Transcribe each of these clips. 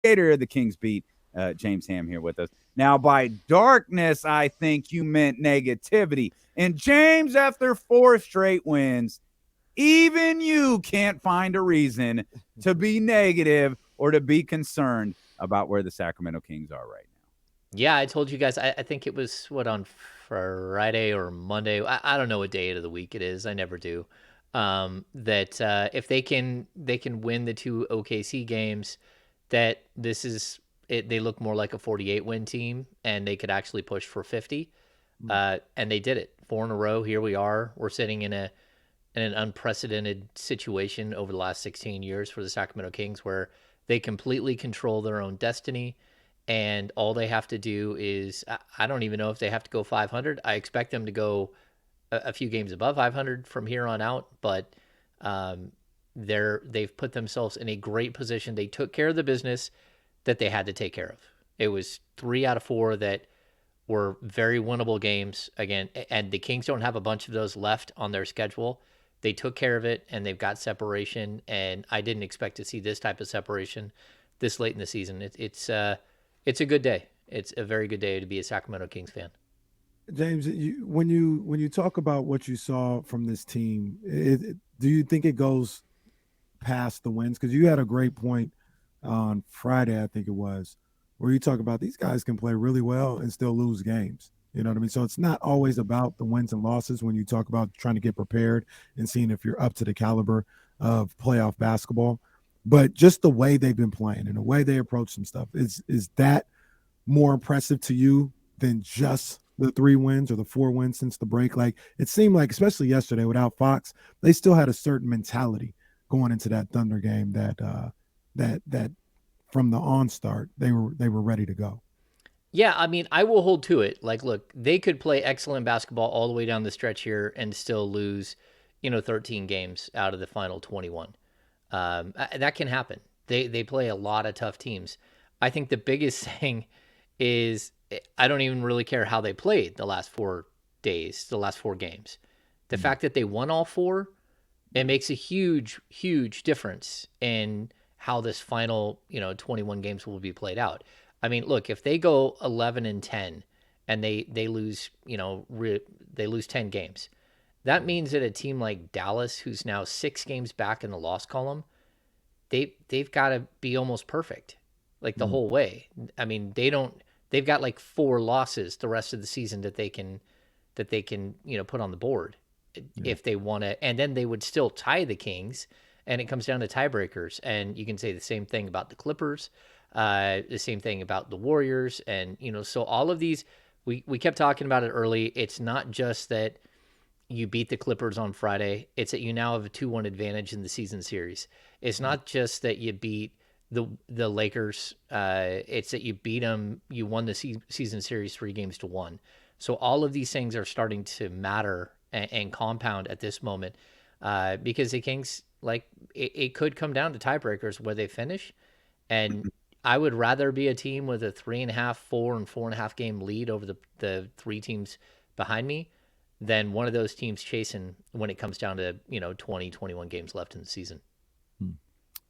creator of the Kings Beat, James Ham, here with us. Now, by darkness, I think you meant negativity. And James, after 4 straight wins, even you can't find a reason to be negative or to be concerned about where the Sacramento Kings are right now. Yeah, I told you guys. I think it was what on Friday or Monday. I don't know what day of the week it is. I never do. That if they can win the two OKC games, that this is it. They look more like a 48 win team, and they could actually push for 50. And they did it 4 in a row. Here we are. We're sitting in an unprecedented situation over the last 16 years for the Sacramento Kings, where they completely control their own destiny. And all they have to do is, I don't even know if they have to go 500. I expect them to go a few games above 500 from here on out, but um, they've put themselves in a great position. They took care of the business that they had to take care of. It was 3 out of 4 that were very winnable games again, and the Kings don't have a bunch of those left on their schedule. They took care of it, and they've got separation. And I didn't expect to see this type of separation this late in the season. It's a good day. It's a very good day to be a Sacramento Kings fan. James, when you talk about what you saw from this team, do you think it goes past the wins? Because you had a great point on Friday, I think it was, where you talk about these guys can play really well and still lose games. You know what I mean? So it's not always about the wins and losses when you talk about trying to get prepared and seeing if you're up to the caliber of playoff basketball. But just the way they've been playing and the way they approach some stuff is that more impressive to you than just the 3 wins or the 4 wins since the break? Like it seemed like, especially yesterday without Fox, they still had a certain mentality going into that Thunder game that from the on start they were ready to go. Yeah, I mean, I will hold to it. Like, look, they could play excellent basketball all the way down the stretch here and still lose, 13 games out of the final 21. That can happen. They play a lot of tough teams. I think the biggest thing is I don't even really care how they played the last 4 days, the last 4 games. The Mm. fact that they won all four, it makes a huge, huge difference in how this final, 21 games will be played out. I mean, look, if they go 11-10 and they lose, they lose 10 games, that means that a team like Dallas, who's now 6 games back in the loss column, they've got to be almost perfect, like the Mm. whole way. I mean, they don't. They've got like 4 losses the rest of the season that they can put on the board Yeah. if they want to, and then they would still tie the Kings, and it comes down to tiebreakers. And you can say the same thing about the Clippers, the same thing about the Warriors, and so all of these, we kept talking about it early. It's not just that you beat the Clippers on Friday; it's that you now have a 2-1 advantage in the season series. It's not just that you beat the Lakers; it's that you beat them. You won the season series 3 games to 1. So all of these things are starting to matter and compound at this moment, because the Kings, like, it could come down to tiebreakers where they finish. And I would rather be a team with a 3.5, 4 and 4.5 game lead over the 3 teams behind me than one of those teams chasing when it comes down to 20, 21 games left in the season. Mm.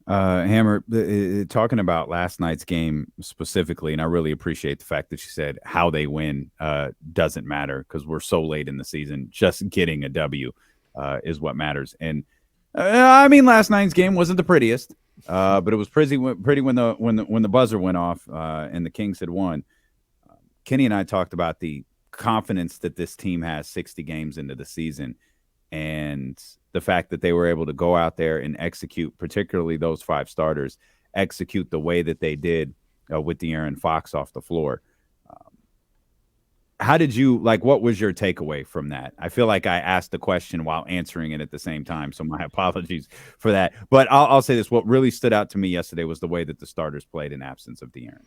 Hammer, talking about last night's game specifically, and I really appreciate the fact that you said how they win doesn't matter because we're so late in the season. Just getting a W is what matters. And I mean, last night's game wasn't the prettiest, but it was pretty when the buzzer went off and the Kings had won. Kenny and I talked about the confidence that this team has 60 games into the season and the fact that they were able to go out there and execute, particularly those 5 starters, execute the way that they did with De'Aaron Fox off the floor. How did you like? What was your takeaway from that? I feel like I asked the question while answering it at the same time, so my apologies for that. But I'll say this: what really stood out to me yesterday was the way that the starters played in absence of De'Aaron.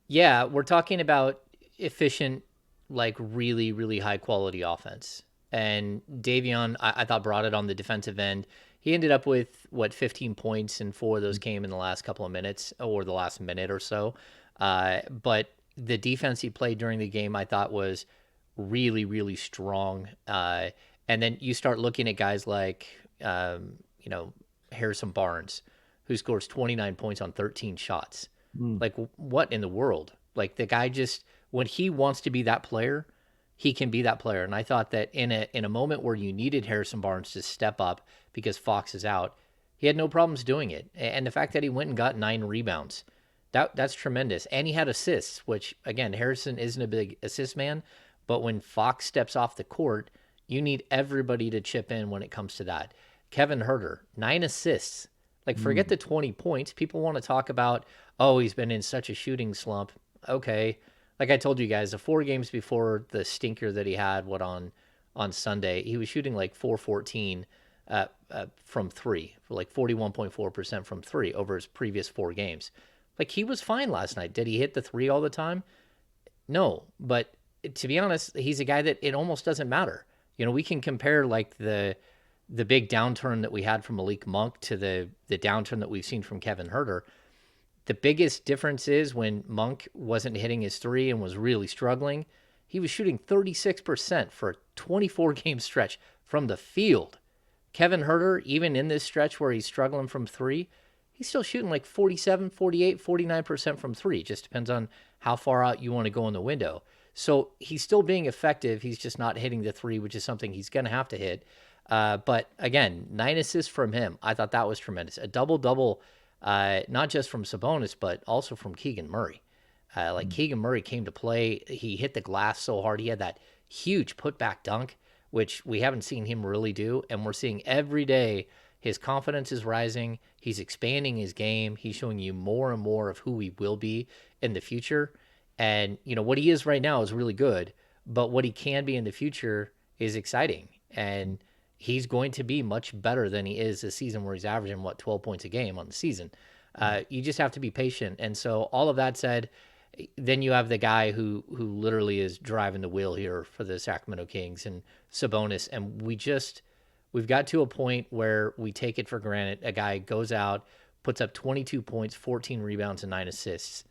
Yeah, we're talking about efficient, like really, really high quality offense. And Davion, I thought, brought it on the defensive end. He ended up with, what, 15 points, and 4 of those came in the last couple of minutes or the last minute or so. But the defense he played during the game, I thought, was really, really strong. And then you start looking at guys like, Harrison Barnes, who scores 29 points on 13 shots. Mm. Like, what in the world? Like, the guy just, when he wants to be that player, he can be that player. And I thought that in a moment where you needed Harrison Barnes to step up because Fox is out, he had no problems doing it. And the fact that he went and got 9 rebounds, that's tremendous. And he had assists, which again, Harrison isn't a big assist man, but when Fox steps off the court, you need everybody to chip in when it comes to that. Kevin Herter, 9 assists. Like, forget Mm. the 20 points. People want to talk about, oh, he's been in such a shooting slump. Okay. Like I told you guys, the 4 games before the stinker that he had, on Sunday, he was shooting like 414 from three, like 41.4% from three over his previous 4 games. Like, he was fine last night. Did he hit the three all the time? No, but to be honest, he's a guy that it almost doesn't matter. We can compare like the big downturn that we had from Malik Monk to the downturn that we've seen from Kevin Herter. The biggest difference is when Monk wasn't hitting his three and was really struggling, he was shooting 36% for a 24-game stretch from the field. Kevin Herter, even in this stretch where he's struggling from three, he's still shooting like 47, 48, 49% from three. Just depends on how far out you want to go in the window. So he's still being effective. He's just not hitting the three, which is something he's going to have to hit. But again, 9 assists from him. I thought that was tremendous. A double double, not just from Sabonis, but also from Keegan Murray. Like, Keegan Murray came to play. He hit the glass so hard. He had that huge putback dunk, which we haven't seen him really do. And we're seeing every day his confidence is rising. He's expanding his game. He's showing you more and more of who he will be in the future. And, what he is right now is really good, but what he can be in the future is exciting. And he's going to be much better than he is this season, where he's averaging, 12 points a game on the season. You just have to be patient. And so, all of that said, then you have the guy who literally is driving the wheel here for the Sacramento Kings, and Sabonis. And we've got to a point where we take it for granted. A guy goes out, puts up 22 points, 14 rebounds, and 9 assists.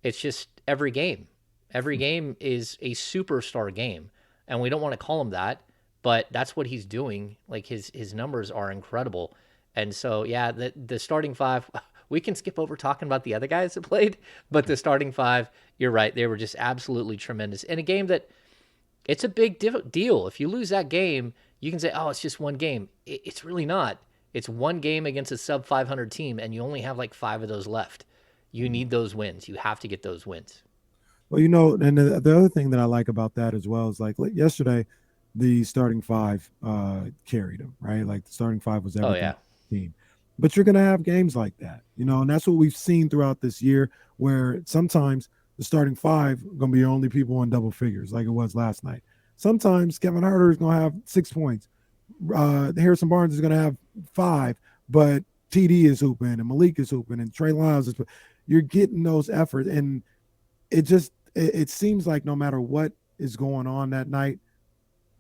It's just every game. Every game is a superstar game. And we don't want to call him that, but that's what he's doing. Like, his numbers are incredible. And so, yeah, the starting five, we can skip over talking about the other guys that played, but the starting five, you're right, they were just absolutely tremendous. In a game that, it's a big deal. If you lose that game, you can say, oh, it's just one game. It's really not. It's one game against a sub 500 team, and you only have like 5 of those left. You need those wins. You have to get those wins. Well, and the other thing that I like about that as well is, like yesterday, the starting five carried him, right? Like, the starting five was Oh, everything yeah. to the team. But you're going to have games like that, and that's what we've seen throughout this year, where sometimes the starting five are going to be the only people in double figures, like it was last night. Sometimes Kevin Herter is going to have 6 points. Harrison Barnes is going to have 5, but TD is hooping and Malik is hooping and Trey Lyles is. You're getting those efforts, and it seems like no matter what is going on that night,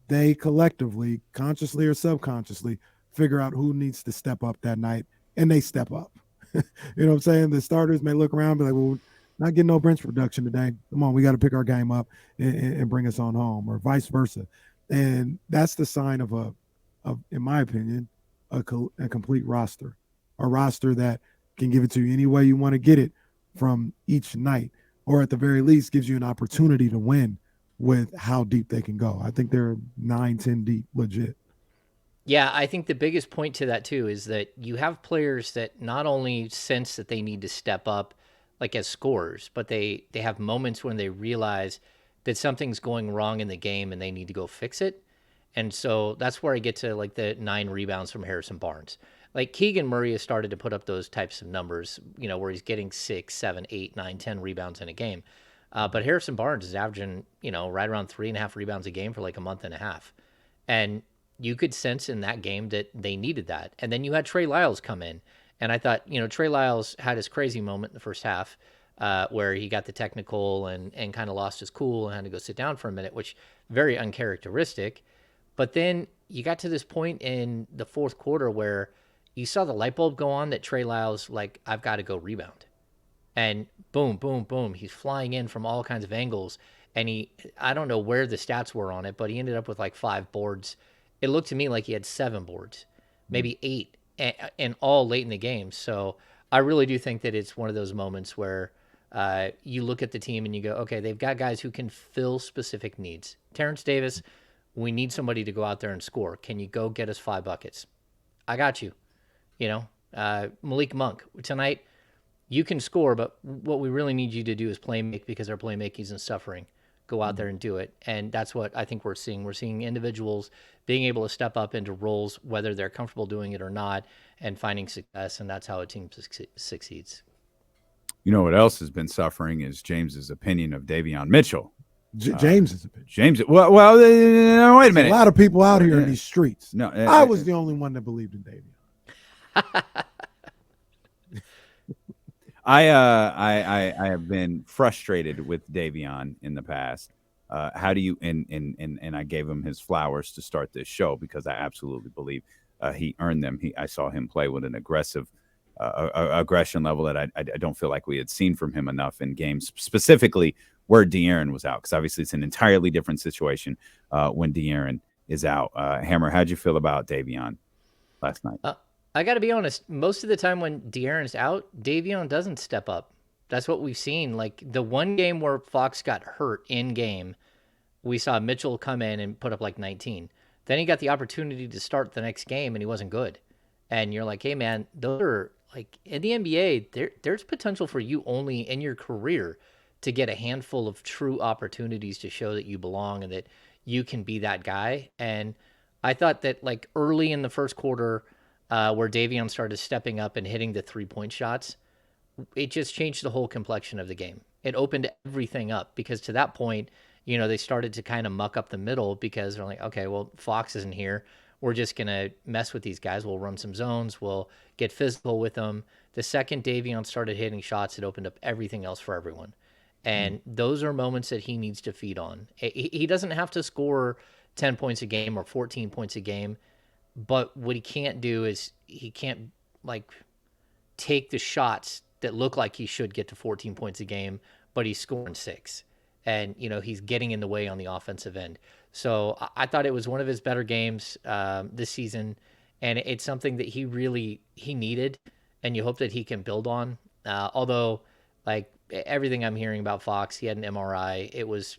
they collectively, consciously or subconsciously, figure out who needs to step up that night, and they step up. You know what I'm saying? The starters may look around and be like, well, not getting no bench production today. Come on, we got to pick our game up and bring us on home, or vice versa. And that's the sign of in my opinion, a complete roster, a roster that can give it to you any way you want to get it from each night, or at the very least gives you an opportunity to win with how deep they can go. I think they're 9, 10 deep, legit. Yeah, I think the biggest point to that too is that you have players that not only sense that they need to step up like as scorers, but they have moments when they realize that something's going wrong in the game and they need to go fix it. And so that's where I get to like the 9 rebounds from Harrison Barnes. Like, Keegan Murray has started to put up those types of numbers, where he's getting 6, 7, 8, 9, 10 rebounds in a game. But Harrison Barnes is averaging, right around 3.5 rebounds a game for like a month and a half. And you could sense in that game that they needed that. And then you had Trey Lyles come in. And I thought, Trey Lyles had his crazy moment in the first half, where he got the technical and kind of lost his cool and had to go sit down for a minute, which very uncharacteristic. But then you got to this point in the fourth quarter where you saw the light bulb go on that Trey Lyles, like, I've got to go rebound. And boom, boom, boom, he's flying in from all kinds of angles. And I don't know where the stats were on it, but he ended up with like 5 boards. It looked to me like he had 7 boards, maybe 8, and all late in the game. So I really do think that it's one of those moments where you look at the team and you go, okay, they've got guys who can fill specific needs. Terrence Davis, we need somebody to go out there and score. Can you go get us 5 buckets? I got you. You know, Malik Monk tonight. You can score, but what we really need you to do is play make because our playmaking isn't suffering. Go out there and do it, and that's what I think we're seeing. We're seeing individuals being able to step up into roles, whether they're comfortable doing it or not, and finding success, and that's how a team succeeds. You know what else has been suffering is James's opinion of Davion Mitchell. James is a bitch. James, well, wait a minute. A lot of people out here in these streets. No, I was the only one that believed in Davion. I have been frustrated with Davion in the past. How do you and I gave him his flowers to start this show because I absolutely believe he earned them. I saw him play with an aggressive aggression level that I don't feel like we had seen from him enough in games, specifically where De'Aaron was out, because obviously it's an entirely different situation when De'Aaron is out. Hammer, how'd you feel about Davion last night? I got to be honest. Most of the time when De'Aaron's out, Davion doesn't step up. That's what we've seen. Like the one game where Fox got hurt in game, we saw Mitchell come in and put up like 19. Then he got the opportunity to start the next game and he wasn't good. And you're like, hey man, those are like in the NBA, there's potential for you only in your career to get a handful of true opportunities to show that you belong and that you can be that guy. And I thought that like early in the first quarter, where Davion started stepping up and hitting the 3-point shots, it just changed the whole complexion of the game. It opened everything up because to that point, you know, they started to kind of muck up the middle because they're like, okay, well, Fox isn't here. We're just going to mess with these guys. We'll run some zones. We'll get physical with them. The second Davion started hitting shots, it opened up everything else for everyone. And those are moments that he needs to feed on. He doesn't have to score 10 points a game or 14 points a game, but what he can't do is he can't like take the shots that look like he should get to 14 points a game, but he's scoring 6. And, you know, he's getting in the way on the offensive end. So I thought it was one of his better games this season. And it's something that he needed, and you hope that he can build on. Although, like everything I'm hearing about Fox, he had an MRI. It was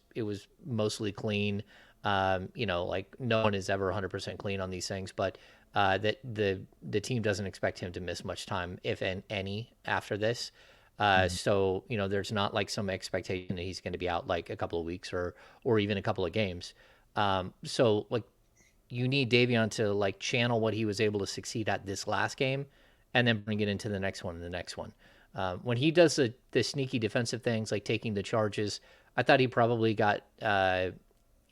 mostly clean. You know, like no one is ever 100% clean on these things, but that the team doesn't expect him to miss much time, if any, after this. So, you know, there's not like some expectation that he's going to be out like a couple of weeks or even a couple of games. So like you need Davion to like channel what he was able to succeed at this last game and then bring it into the next one and the next one. When he does the sneaky defensive things, like taking the charges, I thought he probably got,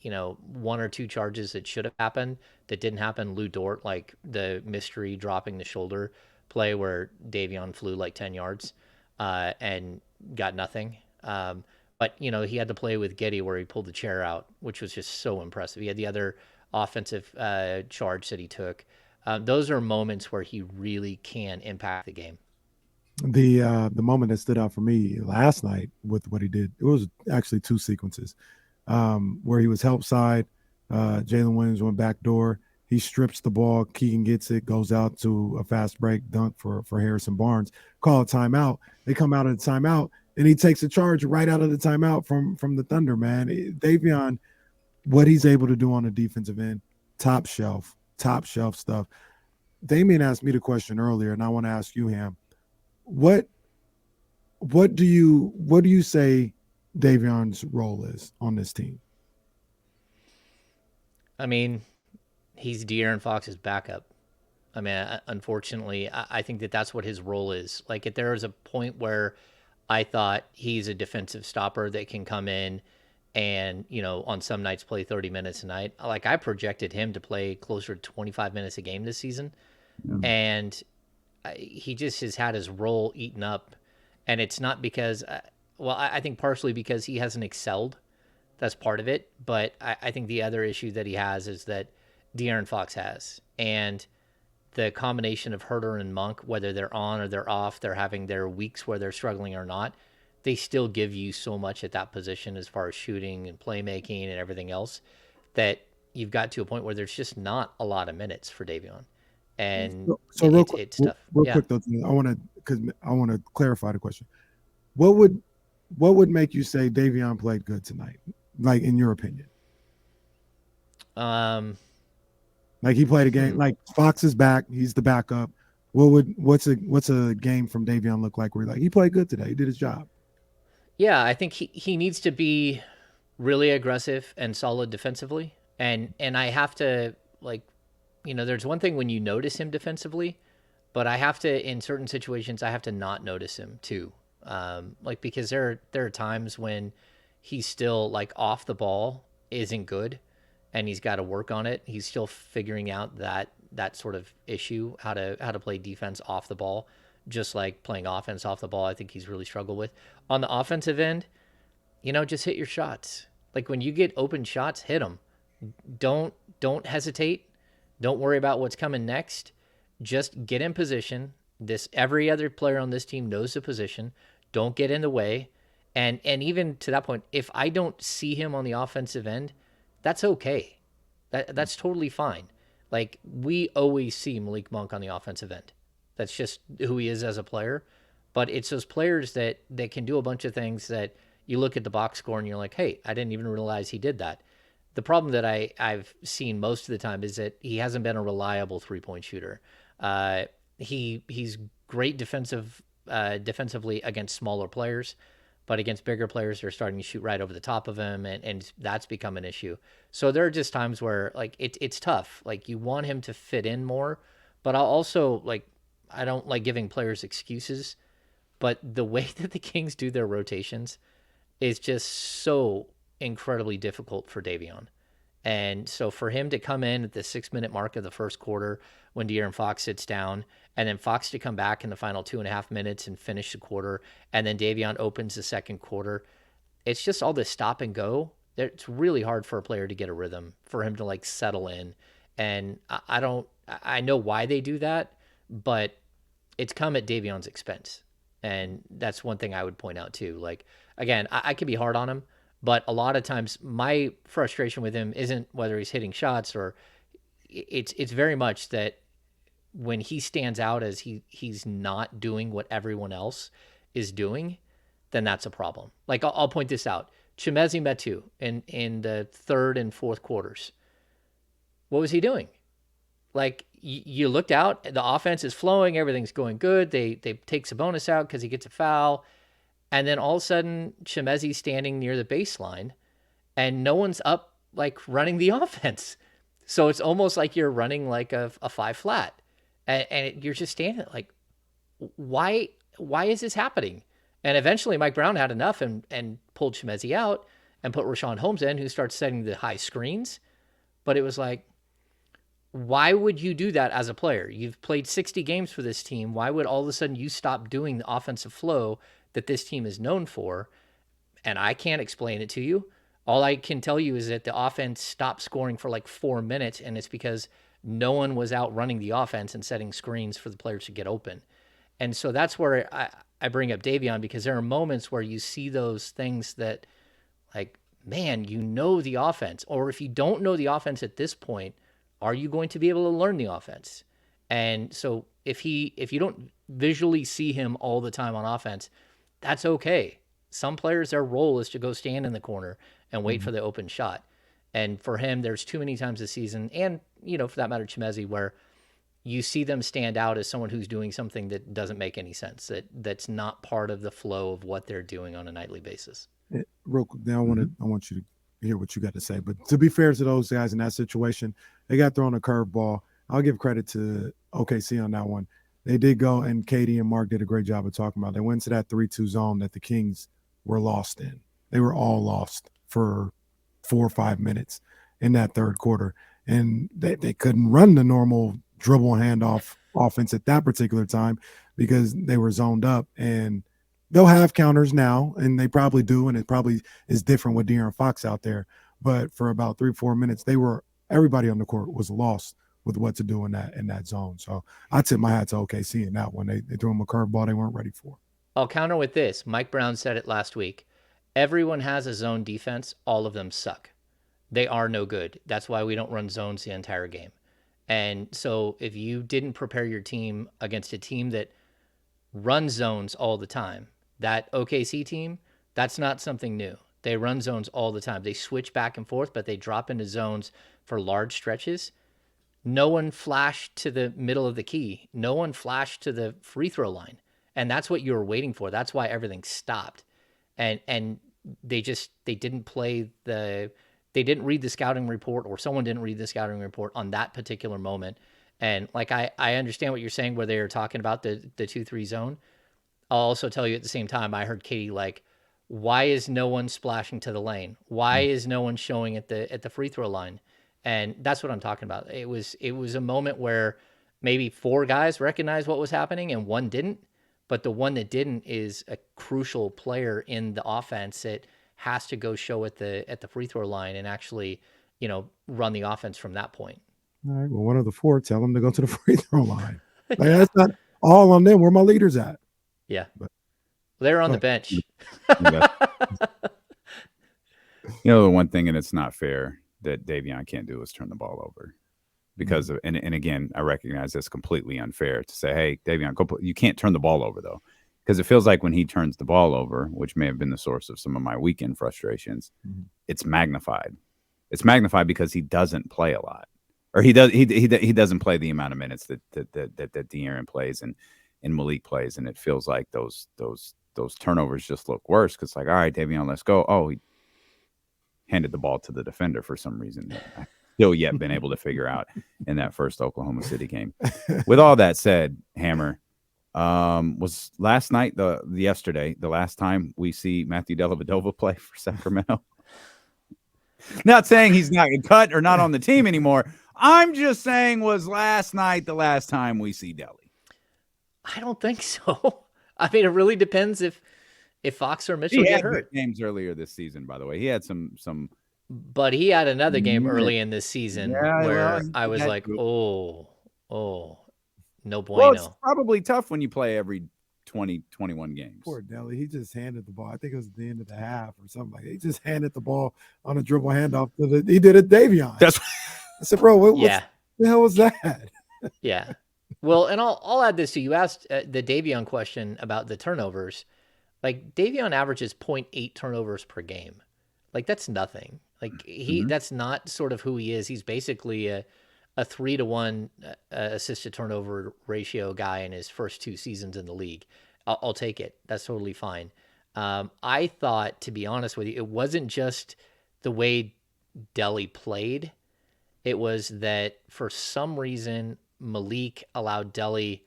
you know, 1 or 2 charges that should have happened that didn't happen. Lou Dort, like the mystery dropping the shoulder play where Davion flew like 10 yards and got nothing. But, you know, he had to play with Giddey where he pulled the chair out, which was just so impressive. He had the other offensive charge that he took. Those are moments where he really can impact the game. The moment that stood out for me last night with what he did, it was actually 2 sequences where he was help side. Jalen Williams went back door. He strips the ball. Keegan gets it, goes out to a fast break dunk for Harrison Barnes. Call a timeout. They come out of the timeout, and he takes a charge right out of the timeout from the Thunder, man. Davion, what he's able to do on the defensive end, top shelf stuff. Damian asked me the question earlier, and I want to ask you, Ham. What do you say Davion's role is on this team? I mean, he's De'Aaron Fox's backup. I mean, unfortunately, I think that that's what his role is. Like, if there is a point where I thought he's a defensive stopper that can come in and, you know, on some nights play 30 minutes a night. Like, I projected him to play closer to 25 minutes a game this season. And he just has had his role eaten up. And it's not because, well, I think partially because he hasn't excelled. That's part of it. But I think the other issue that he has is that De'Aaron Fox has. And the combination of Herter and Monk, whether they're on or they're off, they're having their weeks where they're struggling or not, they still give you so much at that position as far as shooting and playmaking and everything else that you've got to a point where there's just not a lot of minutes for Davion. and So real quick, it's tough. real Yeah. quick though, because I want to clarify the question. What would what would make you say Davion played good tonight? Like in your opinion, Um. like he played a game. Hmm. Like Fox is back, he's the backup. What's a game from Davion look like where you're like he played good today, he did his job? Yeah, I think he needs to be really aggressive and solid defensively. And I have to like, there's one thing when you notice him defensively, but I have to in certain situations I have to not notice him too. Like because there are times when he's still like off the ball isn't good, and he's got to work on it. He's still figuring out that sort of issue, how to play defense off the ball, just like playing offense off the ball. I think he's really struggled with on the offensive end. Just hit your shots. Like when you get open shots, hit them. Don't hesitate. Don't worry about what's coming next. Just get in position. This every other player on this team knows the position. Don't get in the way. And even to that point, if I don't see him on the offensive end, that's okay. That's totally fine. Like we always see Malik Monk on the offensive end. That's just who he is as a player. But it's those players that can do a bunch of things that you look at the box score and you're like, hey, I didn't even realize he did that. The problem that I've seen most of the time is that he hasn't been a reliable 3-point shooter. He's great defensively against smaller players, but against bigger players, they're starting to shoot right over the top of him, and that's become an issue. So there are just times where like it's tough. Like you want him to fit in more, but I'll also like I don't like giving players excuses, but the way that the Kings do their rotations is just so incredibly difficult for Davion. And so for him to come in at the 6 minute mark of the first quarter when De'Aaron Fox sits down, and then Fox to come back in the final 2.5 minutes and finish the quarter, and then Davion opens the second quarter, it's just all this stop and go. It's really hard for a player to get a rhythm, for him to like settle in. And I don't, I know why they do that, but it's come at Davion's expense. And that's one thing I would point out too. Like, again, I could be hard on him, but a lot of times my frustration with him isn't whether he's hitting shots or it's very much that when he stands out as he's not doing what everyone else is doing, then that's a problem. Like I'll point this out. Chimezi Metu in the third and fourth quarters. What was he doing? Like you looked out, the offense is flowing, everything's going good. They take Sabonis out because he gets a foul, and then all of a sudden Chimezi's standing near the baseline, and no one's up like running the offense. So it's almost like you're running like a five flat, and you're just standing like, why is this happening? And eventually Mike Brown had enough and pulled Chimezi out and put Rashawn Holmes in, who starts setting the high screens. But it was like, why would you do that as a player? You've played 60 games for this team. Why would all of a sudden you stop doing the offensive flow that this team is known for? And I can't explain it to you. All I can tell you is that the offense stopped scoring for like 4 minutes, and it's because no one was out running the offense and setting screens for the players to get open. And so that's where I bring up Davion, because there are moments where you see those things that, like, man, the offense. Or if you don't know the offense at this point, are you going to be able to learn the offense? And so if you don't visually see him all the time on offense, that's okay. Some players, their role is to go stand in the corner and wait for the open shot. And for him, there's too many times this season, and for that matter, Chimezi, where you see them stand out as someone who's doing something that doesn't make any sense, that's not part of the flow of what they're doing on a nightly basis. Real quick, now I want you to hear what you got to say. But to be fair to those guys in that situation, they got thrown a curveball. I'll give credit to OKC on that one. They did go, and Katie and Mark did a great job of talking about it. They went to that 3-2 zone that the Kings were lost in. They were all lost for 4 or 5 minutes in that third quarter. And they couldn't run the normal dribble handoff offense at that particular time because they were zoned up. And they'll have counters now, and they probably do, and it probably is different with De'Aaron Fox out there. But for about 3-4 minutes, everybody on the court was lost with what to do in that zone. So I tip my hat to OKC in that one. They threw them a curveball they weren't ready for. I'll counter with this. Mike Brown said it last week. Everyone has a zone defense. All of them suck. They are no good. That's why we don't run zones the entire game. And so if you didn't prepare your team against a team that run zones all the time, that OKC team, that's not something new. They run zones all the time. They switch back and forth, but they drop into zones for large stretches. No one flashed to the middle of the key. No one flashed to the free throw line. And that's what you were waiting for. That's why everything stopped. And they didn't play the they didn't read the scouting report, or someone didn't read the scouting report on that particular moment. And like I understand what you're saying where they are talking about the 2-3 zone. I'll also tell you at the same time, I heard Katie like, why is no one splashing to the lane? Why is no one showing at the free throw line? And that's what I'm talking about. It was a moment where maybe four guys recognized what was happening and one didn't, but the one that didn't is a crucial player in the offense that has to go show at the free throw line and actually, run the offense from that point. All right. Well, one of the four, tell them to go to the free throw line. Like, that's not all on them. Where my leaders at? Yeah. But They're on go the ahead. bench. The one thing, and it's not fair, that Davion can't do is turn the ball over. Because of, and again, I recognize that's completely unfair to say, hey, Davion, you can't turn the ball over, though. Because it feels like when he turns the ball over, which may have been the source of some of my weekend frustrations, it's magnified. It's magnified because he doesn't play a lot, or he doesn't play the amount of minutes that De'Aaron plays and Malik plays, and it feels like those turnovers just look worse because, like, all right, Davion, let's go. Oh, he handed the ball to the defender for some reason. I still yet been able to figure out in that first Oklahoma City game. With all that said, Hammer, was last night yesterday the last time we see Matthew Dellavedova play for Sacramento? Not saying he's not cut or not on the team anymore. I'm just saying, was last night the last time we see Delly? I don't think so. I mean, it really depends if Fox or Mitchell He get had hurt. games earlier this season, by the way. He had some. But he had another game early in this season Yeah, well, where I was like, good. oh, no Well, it's bueno. probably tough when you play every 20, 21 games. Poor Delly. He just handed the ball. I think it was at the end of the half or something like that. He just handed the ball on a dribble handoff. He did it, Davion. That's I said, bro, what Yeah. the hell was that? Yeah. Well, and I'll add this to you. Asked the Davion question about the turnovers. Like, Davion averages 0.8 turnovers per game. Like, that's nothing. Like, that's not sort of who he is. He's basically a 3-to-1 assist to turnover ratio guy in his first 2 seasons in the league. I'll take it. That's totally fine. I thought, to be honest with you, it wasn't just the way Delly played. It was that for some reason Malik allowed Delly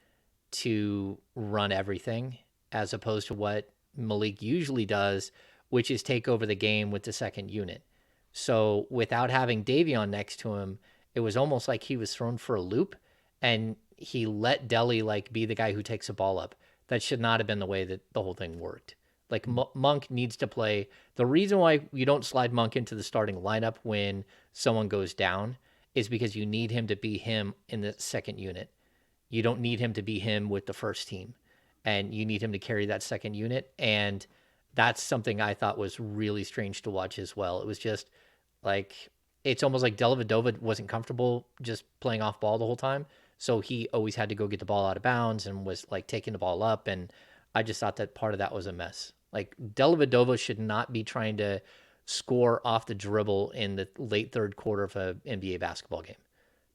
to run everything as opposed to what Malik usually does, which is take over the game with the second unit. So without having Davion next to him, it was almost like he was thrown for a loop, and he let Delly like be the guy who takes the ball up. That should not have been the way that the whole thing worked. Like, Monk needs to play. The reason why you don't slide Monk into the starting lineup when someone goes down is because you need him to be him in the second unit. You don't need him to be him with the first team, and you need him to carry that second unit. And that's something I thought was really strange to watch as well. It was just like, it's almost like Dellavedova wasn't comfortable just playing off ball the whole time. So he always had to go get the ball out of bounds and was like taking the ball up. And I just thought that part of that was a mess. Like, Dellavedova should not be trying to score off the dribble in the late third quarter of an NBA basketball game.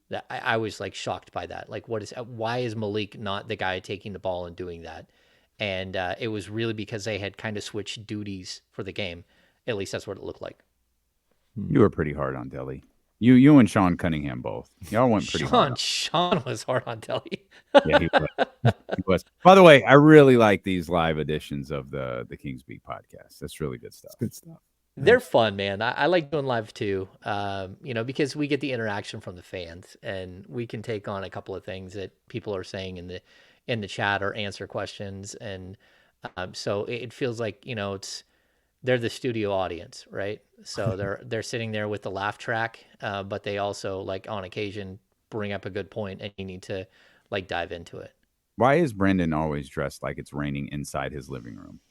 That I was like shocked by that. Like, why is Malik not the guy taking the ball and doing that? And it was really because they had kind of switched duties for the game. At least that's what it looked like. You were pretty hard on Delly. You and Sean Cunningham both. Y'all went pretty hard. Sean was hard on Delly. Yeah, he was. He was. By the way, I really like these live editions of the Kings Beat podcast. That's really good stuff. It's good stuff. They're fun, man. I like doing live too. Because we get the interaction from the fans, and we can take on a couple of things that people are saying in the chat or answer questions, and so it feels like they're the studio audience, right? So they're sitting there with the laugh track, but they also, like, on occasion bring up a good point, and you need to like dive into it. Why is Brendan always dressed like it's raining inside his living room?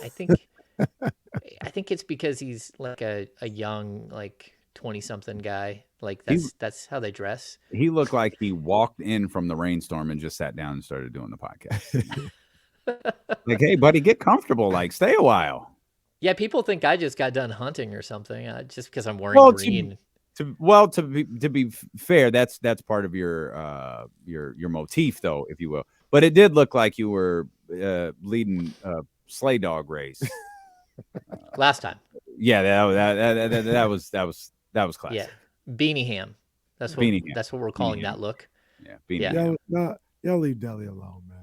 I think it's because he's like a young, like, 20-something guy. Like He that's how they dress. he looked like he walked in from the rainstorm and just sat down and started doing the podcast. Like, hey, buddy, get comfortable. Like, stay a while. Yeah, people think I just got done hunting or something just because I'm wearing Well, green. to be fair, that's part of your motif, though, if you will. But it did look like you were leading a sleigh dog race Last time. Yeah, that was classic. Yeah, beanie ham. That's what we're calling that look. Yeah, beanie ham. Y'all leave Deli alone, man.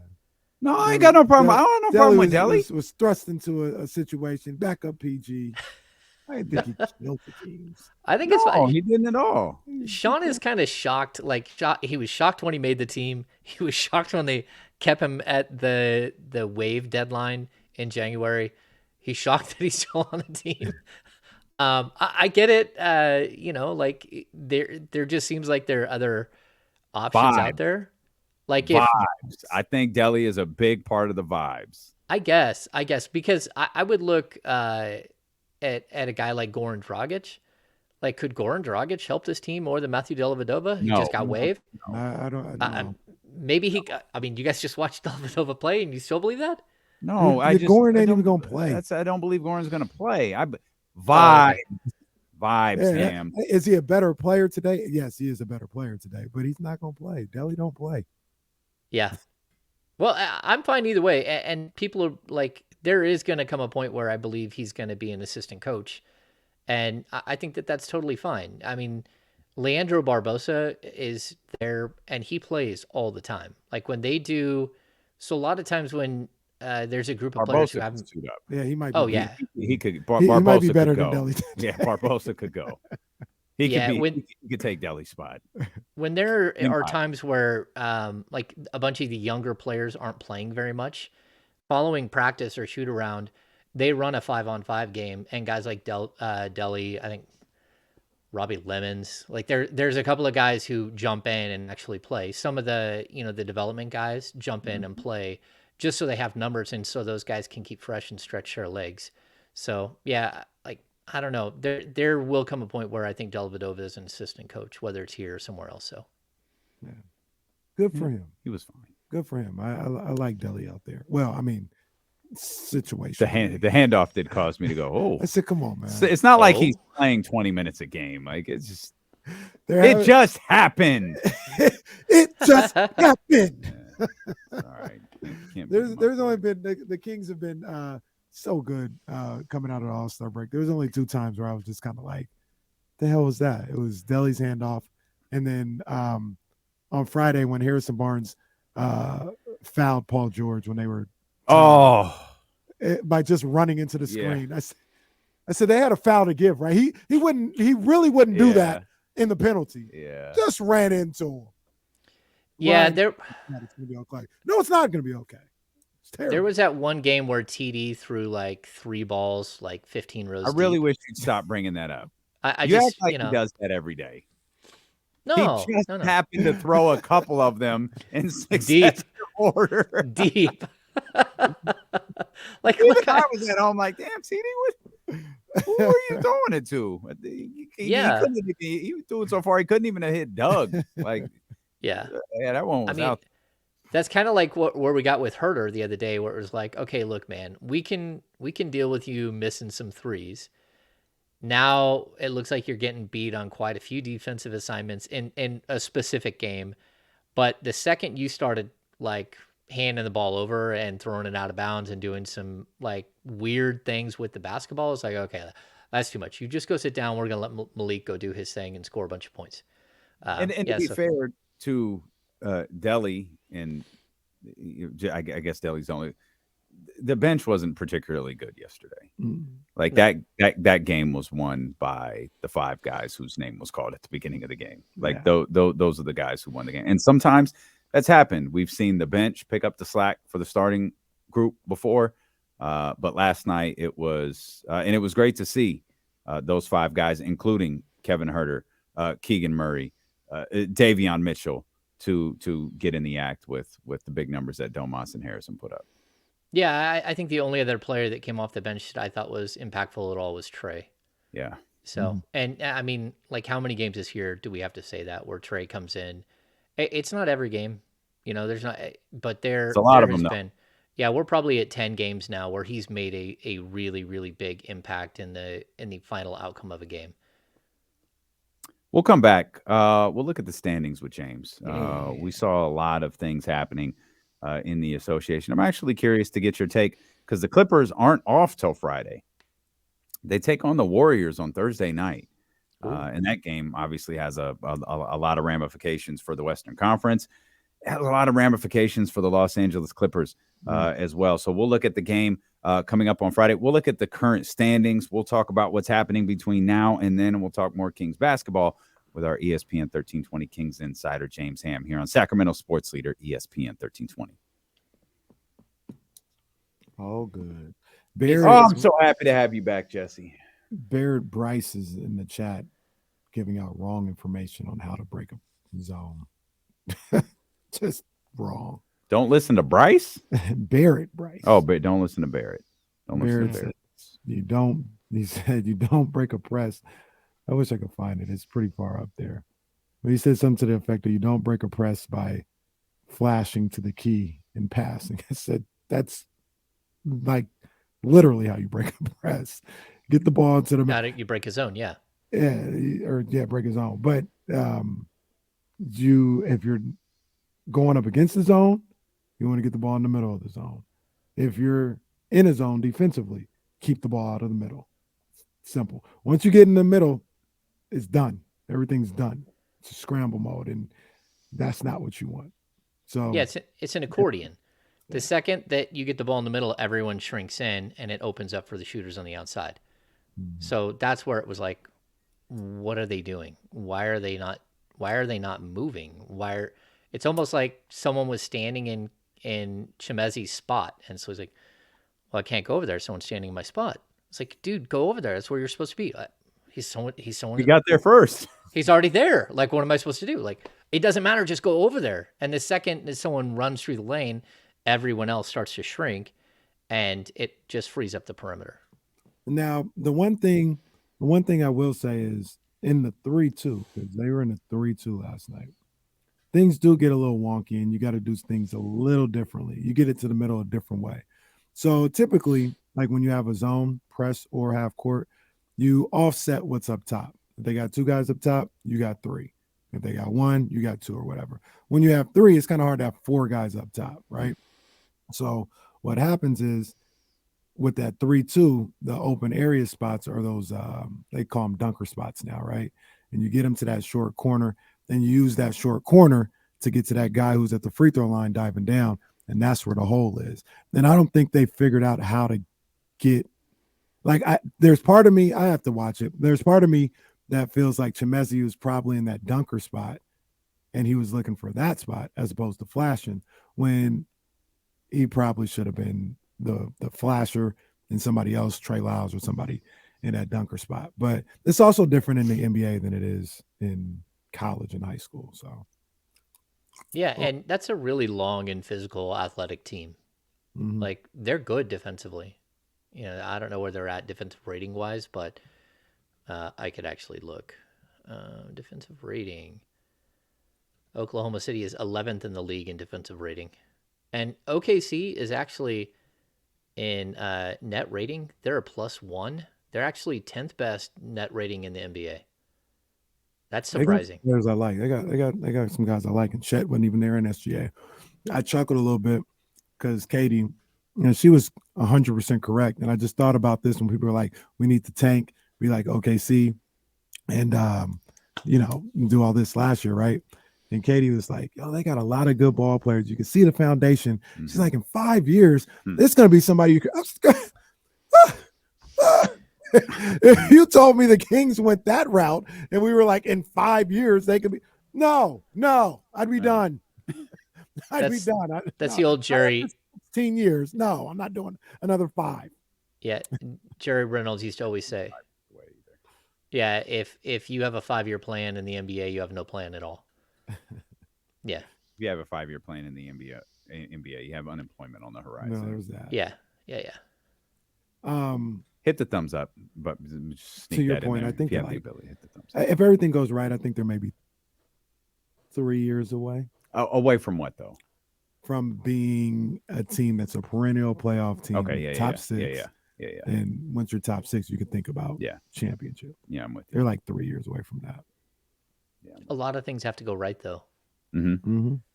No, I ain't got no problem. I don't have no problem with Deli. Was thrust into a situation. Back up, PG. I didn't think he killed the teams. I think it's fine. He didn't at all. Sean is kind of shocked. Like he was shocked when he made the team. He was shocked when they kept him at the waive deadline in January. He's shocked that he's still on the team. I get it. Like there just seems like there are other options out there. Like vibes. I think Deli is a big part of the vibes. I guess because I would look at a guy like Goran Dragic. Like, could Goran Dragic help this team more than Matthew Dellavedova? He just got waived. No, I don't. Maybe he. I mean, you guys just watched Dellavedova play, and you still believe that? No, Goran ain't even gonna play. I don't believe Goran's gonna play. Vibes, Sam. Is he a better player today? Yes, he is a better player today, but he's not gonna play. Deli don't play. Yeah. Well, I'm fine either way. And people are like, there is going to come a point where I believe he's going to be an assistant coach. And I think that that's totally fine. I mean, Leandro Barbosa is there and he plays all the time. Like when they do. So a lot of times when there's a group of players who haven't. Yeah, he might be. Oh, yeah. He could. He might be better than Deli. Yeah, Barbosa could go. He could take Deli's spot. When there are times where like a bunch of the younger players aren't playing very much, following practice or shoot around, they run a 5-on-5 game, and guys like Deli, I think Robbie Lemons, like there's a couple of guys who jump in and actually play. Some of the the development guys jump in and play just so they have numbers and so those guys can keep fresh and stretch their legs. So yeah, like I don't know. There will come a point where I think Dellavedova is an assistant coach, whether it's here or somewhere else. So, yeah, good for him. He was fine. Good for him. I like Deli out there. Well, I mean, situation. The handoff did cause me to go, oh. I said, come on, man. It's not like he's playing 20 minutes a game. Like it's just, it just happened. It just happened. Yeah. All right. There's only been the Kings have been so good coming out of the All-Star break. There was only 2 times where I was just kind of like, the hell was that? It was Deli's handoff. And then on Friday when Harrison Barnes fouled Paul George when they were by just running into the screen. Yeah. I said they had a foul to give, right? He really wouldn't do that in the penalty. Yeah. Just ran into him. Yeah, it's gonna be okay. No, it's not gonna be okay. There was that one game where TD threw like 3 balls, like 15 rows. I really wish you'd stop bringing that up. I you just act like he does that every day. No, he just happened to throw a couple of them in deep order. Deep. Like I was at home, like, damn, TD, who are you throwing it to? He was doing so far he couldn't even have hit Doug. Like, yeah, that one was out. That's kind of like where we got with Herter the other day, where it was like, okay, look, man, we can deal with you missing some threes. Now it looks like you're getting beat on quite a few defensive assignments in a specific game. But the second you started like handing the ball over and throwing it out of bounds and doing some like weird things with the basketball, it's like, okay, that's too much. You just go sit down. We're going to let Malik go do his thing and score a bunch of points. To be fair to Deli, and I guess Deli's only, the bench wasn't particularly good yesterday. Like that game was won by the 5 guys whose name was called at the beginning of the game. Like those are the guys who won the game. And sometimes that's happened. We've seen the bench pick up the slack for the starting group before. But last night it was, and it was great to see those 5 guys, including Kevin Herter, Keegan Murray, Davion Mitchell, to get in the act with the big numbers that Domas and Harrison put up. Yeah, I think the only other player that came off the bench that I thought was impactful at all was Trey. Yeah. So, and I mean, like, how many games this year do we have to say that where Trey comes in? It's not every game, there's not, but It's a lot there of them has though. been, yeah, we're probably at 10 games now where he's made a really, really big impact in the final outcome of a game. We'll come back. We'll look at the standings with James. We saw a lot of things happening in the association. I'm actually curious to get your take because the Clippers aren't off till Friday. They take on the Warriors on Thursday night. And that game obviously has a lot of ramifications for the Western Conference. It has a lot of ramifications for the Los Angeles Clippers as well. So we'll look at the game coming up on Friday. We'll look at the current standings. We'll talk about what's happening between now and then, and we'll talk more Kings basketball with our ESPN 1320 Kings insider, James Ham, here on Sacramento Sports Leader, ESPN 1320. Oh, good. I'm so happy to have you back, Jesse. Barrett Bryce is in the chat giving out wrong information on how to break a zone. Just wrong. Don't listen to Bryce? Barrett Bryce. Oh, but don't listen to Barrett. Barrett said he said you don't break a press. I wish I could find it. It's pretty far up there. But he said something to the effect of you don't break a press by flashing to the key and passing. I said that's like literally how you break a press. Get the ball into the you break his zone, yeah. Yeah, break his zone. But if you're going up against the zone, you want to get the ball in the middle of the zone. If you're in a zone defensively, keep the ball out of the middle. Simple. Once you get in the middle, it's done. Everything's done. It's a scramble mode, and that's not what you want. So yeah, it's an accordion. The second that you get the ball in the middle, everyone shrinks in, and it opens up for the shooters on the outside. So that's where it was like, what are they doing? Why are they not moving? It's almost like someone was standing in Chimezi's spot, and so he's like, well, I can't go over there. Someone's standing in my spot. It's like, dude, go over there. That's where you're supposed to be. He's someone. You got there first. He's already there. Like, what am I supposed to do? Like, it doesn't matter. Just go over there. And the second that someone runs through the lane, everyone else starts to shrink, and it just frees up the perimeter. Now, the one thing I will say is in the 3-2, because they were in the 3-2 last night, things do get a little wonky, and you got to do things a little differently. You get it to the middle a different way. So typically, like when you have a zone, press, or half court, you offset what's up top. If they got two guys up top, you got three. If they got one, you got two or whatever. When you have three, it's kind of hard to have four guys up top, right? So what happens is with that 3-2, the open area spots are those, they call them dunker spots now, right? And you get them to that short corner, then you use that short corner to get to that guy who's at the free throw line diving down, and that's where the hole is. Then I don't think they figured out how to get, like, there's part of me, I have to watch it. There's part of me that feels like Chimezi was probably in that dunker spot, and he was looking for that spot as opposed to flashing, when he probably should have been the flasher and somebody else, Trey Lyles or somebody in that dunker spot. But it's also different in the NBA than it is in college and high school. So yeah, and that's a really long and physical athletic team. Like, they're good defensively. I don't know where they're at defensive rating wise, but I could actually look. Defensive rating. Oklahoma City is 11th in the league in defensive rating. And OKC is actually in net rating. They're a +1. They're actually 10th best net rating in the NBA. That's surprising. Players I like. They got some guys I like, and Chet wasn't even there in SGA. I chuckled a little bit because Katie, she was 100% correct, and I just thought about this when people were like, "We need to tank." Be like OKC, and do all this last year, right? And Katie was like, "Yo, they got a lot of good ball players. You can see the foundation." She's like, "In 5 years, it's going to be somebody you can." If you told me the Kings went that route and we were like, in 5 years, they could be, no, I'd be done. I'd be done. That's the old Jerry. 16 years. No, I'm not doing another 5. Yeah. Jerry Reynolds used to always say, yeah, if you have a 5-year plan in the NBA, you have no plan at all. Yeah. If you have a 5-year plan in the NBA, you have unemployment on the horizon. No, there's that. Yeah. hit the thumbs up. But just sneak To your that point, in there. I think if you have like, the ability, hit the thumbs up. if everything goes right, I think they're maybe 3 years away Away from what though? from being a team that's a perennial playoff team, Okay, yeah, top yeah, six. yeah. And once you're top six, you can think about championship. Yeah, I'm with you. They're like 3 years away from that. Yeah. A lot of things have to go right, though.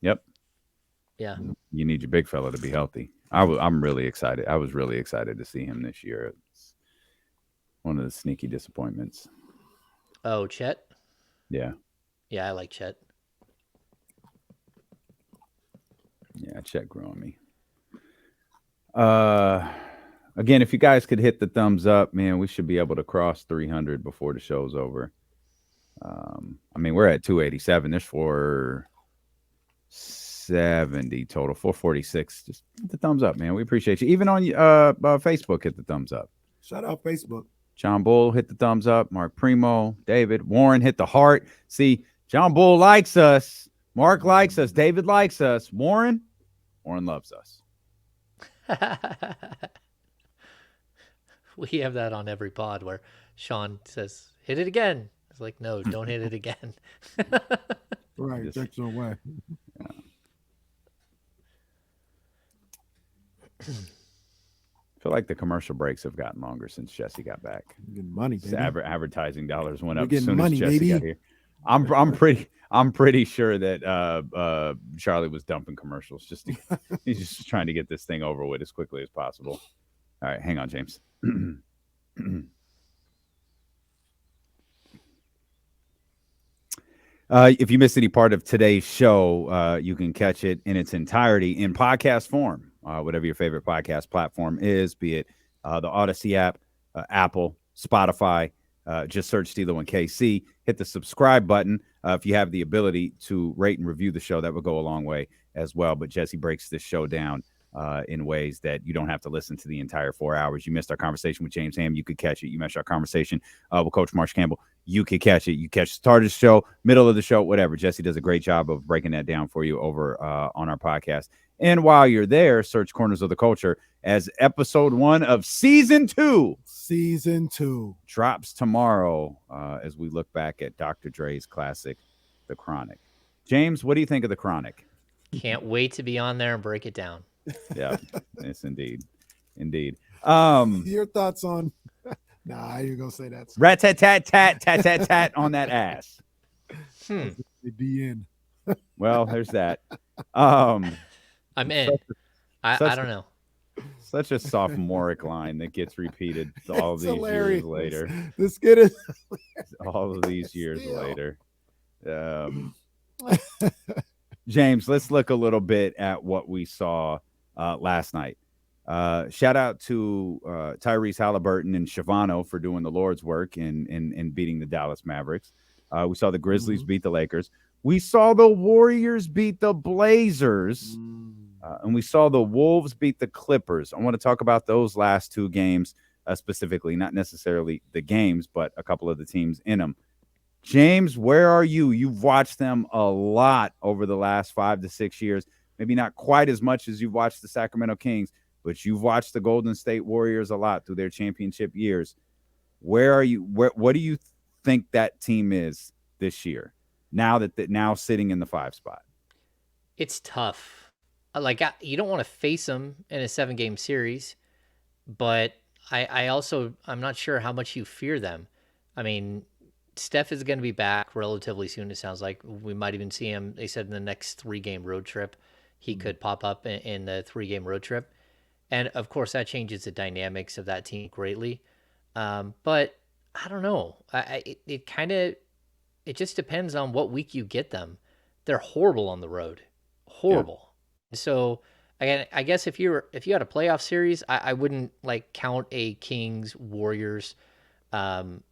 Yep. Yeah. You need your big fella to be healthy. I'm really excited. I was really excited to see him this year. It's one of the sneaky disappointments. Oh, Chet? Yeah. Yeah, I like Chet. Yeah, Chet grew on me. Again, if you guys could hit the thumbs up, man, we should be able to cross 300 before the show's over. I mean, we're at 287. There's 470 total, 446. Just hit the thumbs up, man. We appreciate you. Even on Facebook, hit the thumbs up. Shout out Facebook. John Bull hit the thumbs up. Mark Primo, David Warren hit the heart. See, John Bull likes us. Mark likes us. David likes us. Warren loves us. We have that on every pod where Sean says, hit it again. It's like, no, don't hit it again. Right, Just- takes it away. I feel like the commercial breaks have gotten longer since Jesse got back. You're getting money, baby. Advertising dollars went We're up as getting soon money, as Jesse baby. got here. I'm pretty sure that Charlie was dumping commercials. He's just trying to get this thing over with as quickly as possible. All right, hang on, James. If you missed any part of today's show, you can catch it in its entirety in podcast form, whatever your favorite podcast platform is, be it the Odyssey app, Apple, Spotify. Just search Stilo and KC. Hit the subscribe button. If you have the ability to rate and review the show, that would go a long way as well. But Jesse breaks this show down in ways that you don't have to listen to the entire 4 hours. You missed our conversation with James Ham, you could catch it. You missed our conversation with Coach Marsh Campbell, you could catch it. You catch the start of the show, middle of the show, whatever. Jesse does a great job of breaking that down for you over on our podcast. And while you're there, search Corners of the Culture as episode 1 of season 2. Season 2 drops tomorrow as we look back at Dr. Dre's classic, The Chronic. James, what do you think of The Chronic? Can't wait to be on there and break it down. Yeah, yes, indeed. Your thoughts on? Nah, you're gonna say that. Rat tat tat tat tat tat tat on that ass. The DN. Well, there's that. I'm in. I don't know. Such a sophomoric line that gets repeated all It's these hilarious. years later. This kid is All of these years Still. later. James, let's look a little bit at what we saw last night. Shout out to Tyrese Halliburton and Shavano for doing the Lord's work and beating the Dallas Mavericks. We saw the Grizzlies beat the Lakers. We saw the Warriors beat the Blazers. And we saw the Wolves beat the Clippers. I want to talk about those last 2 games specifically, not necessarily the games, but a couple of the teams in them. James, where are you? You've watched them a lot over the last 5 to 6 years. Maybe not quite as much as you've watched the Sacramento Kings, but you've watched the Golden State Warriors a lot through their championship years. Where are you? What do you think that team is this year? Now now sitting in the 5 spot. It's tough. You don't want to face them in a 7-game series, but I'm not sure how much you fear them. I mean, Steph is going to be back relatively soon. It sounds like we might even see him. They said in the next 3-game road trip, he could pop up in the 3-game road trip. And of course that changes the dynamics of that team greatly. But I don't know. It just depends on what week you get them. They're horrible on the road. Horrible. Yeah. So again, I guess if you had a playoff series, I wouldn't count a Kings Warriors road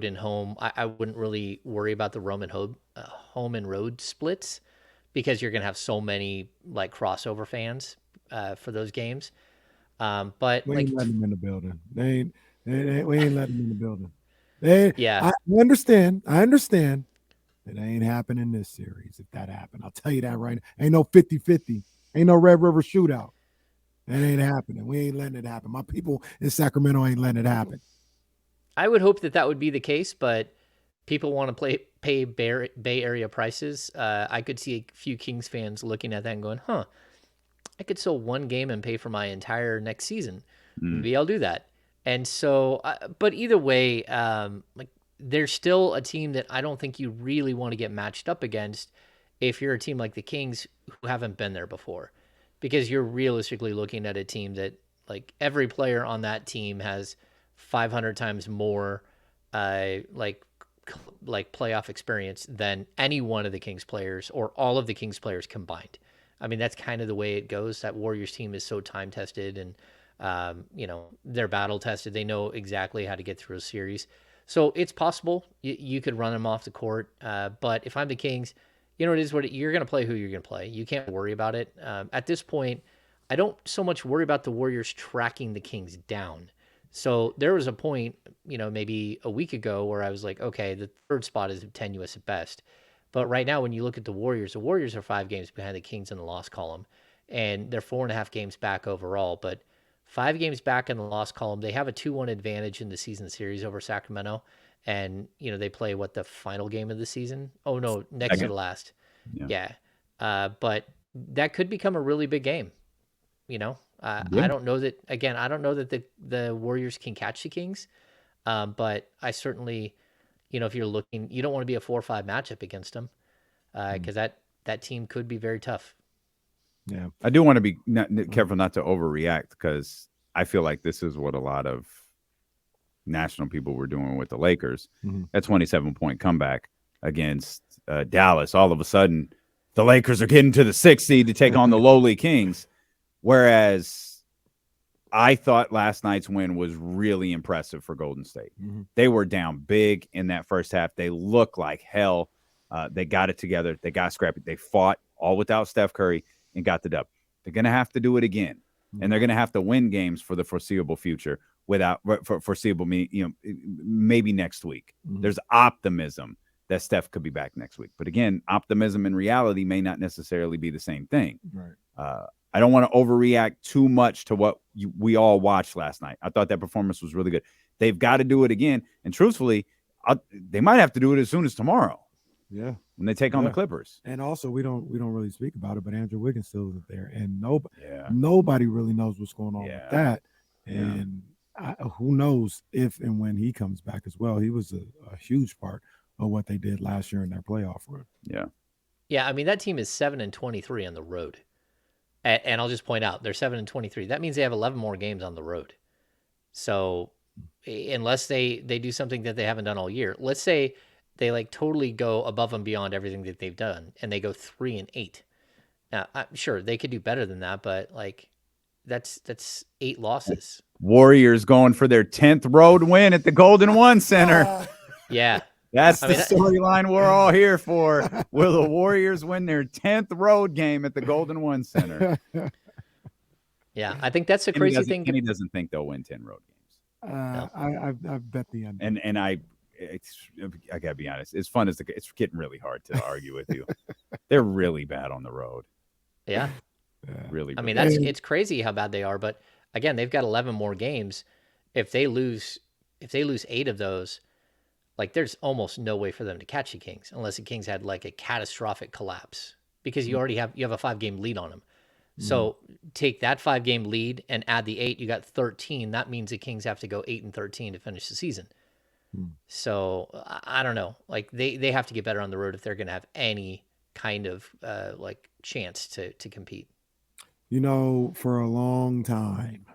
and home. I wouldn't really worry about the home and road splits because you're gonna have so many crossover fans for those games. But we ain't letting them in the building. We ain't letting them in the building. Yeah, I understand. It ain't happening this series. If that happened, I'll tell you that right now. Ain't no 50-50. Ain't no Red River shootout. It ain't happening. We ain't letting it happen. My people in Sacramento ain't letting it happen. I would hope that would be the case, but people want to pay Bay Area prices. I could see a few Kings fans looking at that and going, "Huh, I could sell one game and pay for my entire next season. Maybe I'll do that." And so, but either way, like there's still a team that I don't think you really want to get matched up against if you're a team like the Kings who haven't been there before, because you're realistically looking at a team that like every player on that team has 500 times more, like playoff experience than any one of the Kings players or all of the Kings players combined. I mean, that's kind of the way it goes. That Warriors team is so time tested and, they're battle tested. They know exactly how to get through a series. So it's possible you could run them off the court. But if I'm the Kings, it is you're going to play who you're going to play. You can't worry about it. At this point, I don't so much worry about the Warriors tracking the Kings down. So there was a point, maybe a week ago where I was like, okay, the third spot is tenuous at best. But right now, when you look at the Warriors are 5 games behind the Kings in the loss column, and they're 4.5 games back overall. But 5 games back in the loss column, they have a 2-1 advantage in the season series over Sacramento. And, they play the final game of the season? Oh, no, next to the last. Yeah. But that could become a really big game. I don't know that, again, I don't know that the Warriors can catch the Kings. But I certainly, if you're looking, you don't want to be a 4-5 matchup against them because that team could be very tough. Yeah. I do want to be careful not to overreact because I feel like this is what a lot of national people were doing with the Lakers. That 27-point comeback against Dallas. All of a sudden, the Lakers are getting to the 6th seed to take on the lowly Kings. Whereas I thought last night's win was really impressive for Golden State. They were down big in that first half. They looked like hell. They got it together. They got scrappy. They fought all without Steph Curry and got the dub. They're going to have to do it again. And they're going to have to win games for the foreseeable future for foreseeable, maybe next week. There's optimism that Steph could be back next week. But again, optimism and reality may not necessarily be the same thing. Right. I don't want to overreact too much to what we all watched last night. I thought that performance was really good. They've got to do it again. And truthfully, they might have to do it as soon as tomorrow. Yeah. When they take on the Clippers. And also, we don't really speak about it, but Andrew Wiggins still isn't there. And nobody really knows what's going on with that. And who knows if and when he comes back as well. He was a huge part of what they did last year in their playoff run. Yeah. Yeah, I mean, that team is 7-23 on the road. And I'll just point out, they're 7-23. That means they have 11 more games on the road. So unless they do something that they haven't done all year, let's say they totally go above and beyond everything that they've done and they go 3-8. Now, I'm sure they could do better than that, but that's 8 losses. Warriors going for their 10th road win at the Golden One Center. Yeah. That's the storyline we're all here for. Will the Warriors win their 10th road game at the Golden One Center? Yeah, I think that's the crazy thing. Kenny doesn't think they'll win 10 road games. No. I bet the end. And I gotta be honest. As fun as it's getting really hard to argue with you. They're really bad on the road. Yeah. Really. I mean, it's crazy how bad they are. But again, they've got 11 more games. If they lose 8 of those, there's almost no way for them to catch the Kings unless the Kings had a catastrophic collapse because you already have a 5-game lead on them. So take that 5-game lead and add the 8, you got 13. That means the Kings have to go 8-13 to finish the season. So I don't know. They have to get better on the road if they're going to have any kind of chance to compete. For a long time,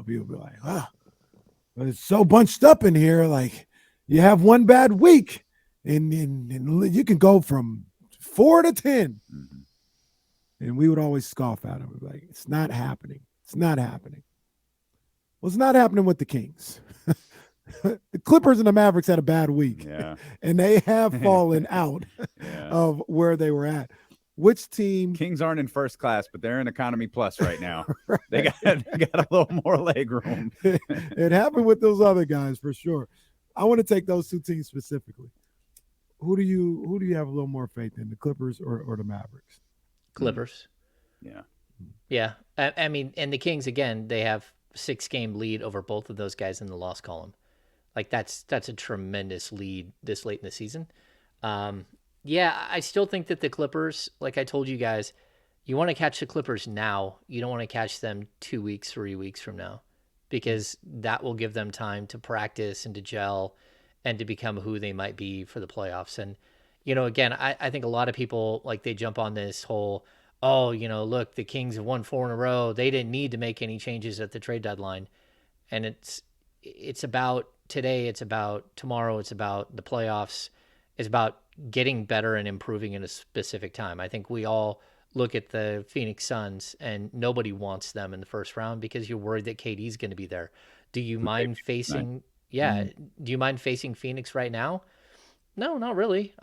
people be like, but it's so bunched up in here. You have one bad week and you can go from 4 to 10. And we would always scoff at him. It's not happening. It's not happening. Well, it's not happening with the Kings. The Clippers and the Mavericks had a bad week. Yeah. And they have fallen out of where they were at. Which team? Kings aren't in first class, but they're in economy plus right now. Right. They got a little more leg room. It happened with those other guys for sure. I want to take those 2 teams specifically. Who do you have a little more faith in, the Clippers or the Mavericks? Clippers. Yeah. Yeah. I mean, and the Kings, again, they have 6-game lead over both of those guys in the loss column. Like that's a tremendous lead this late in the season. Um, yeah, I still think that the Clippers, like I told you guys, you want to catch the Clippers now. You don't want to catch them 2 weeks, 3 weeks from now, because that will give them time to practice and to gel and to become who they might be for the playoffs. And, again, I think a lot of people, like, they jump on this whole, oh, look, the Kings have won 4 in a row. They didn't need to make any changes at the trade deadline. And it's about today, it's about tomorrow, it's about the playoffs, it's about getting better and improving in a specific time. I think we all look at the Phoenix Suns and nobody wants them in the first round because you're worried that KD's going to be there. Do you mind Right. facing yeah, do you mind facing Phoenix right now? No, not really.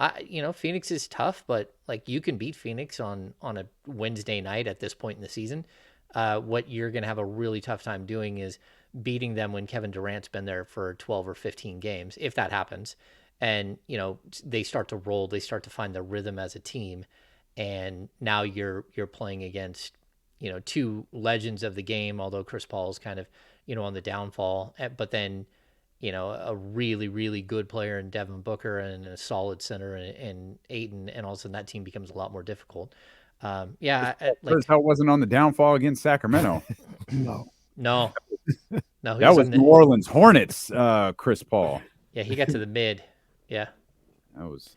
Phoenix is tough, but like you can beat Phoenix on a Wednesday night at this point in the season. What you're going to have a really tough time doing is beating them when Kevin Durant's been there for 12 or 15 games, if that happens. And, they start to roll, they start to find their rhythm as a team. And now you're playing against, two legends of the game, although Chris Paul's kind of, on the downfall. But then, a really, really good player in Devin Booker and a solid center in Aiton, and all of a sudden that team becomes a lot more difficult. Yeah, Chris like Paul wasn't on the downfall against Sacramento. No. no, That he's was in New the Orleans Hornets, Chris Paul. yeah, he got to the mid. Yeah, That was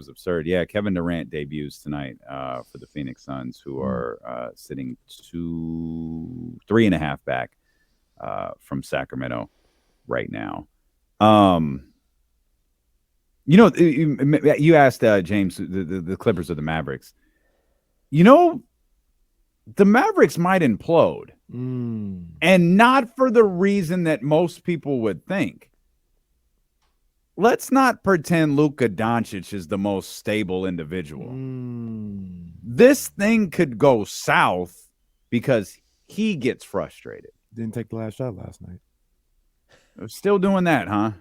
absurd. Yeah, Kevin Durant debuts tonight for the Phoenix Suns, who are sitting 3.5 back from Sacramento right now. You asked James the Clippers or the Mavericks. The Mavericks might implode, and not for the reason that most people would think. Let's not pretend Luka Doncic is the most stable individual. This thing could go south because he gets frustrated. Didn't take the last shot last night. They're still doing that, huh?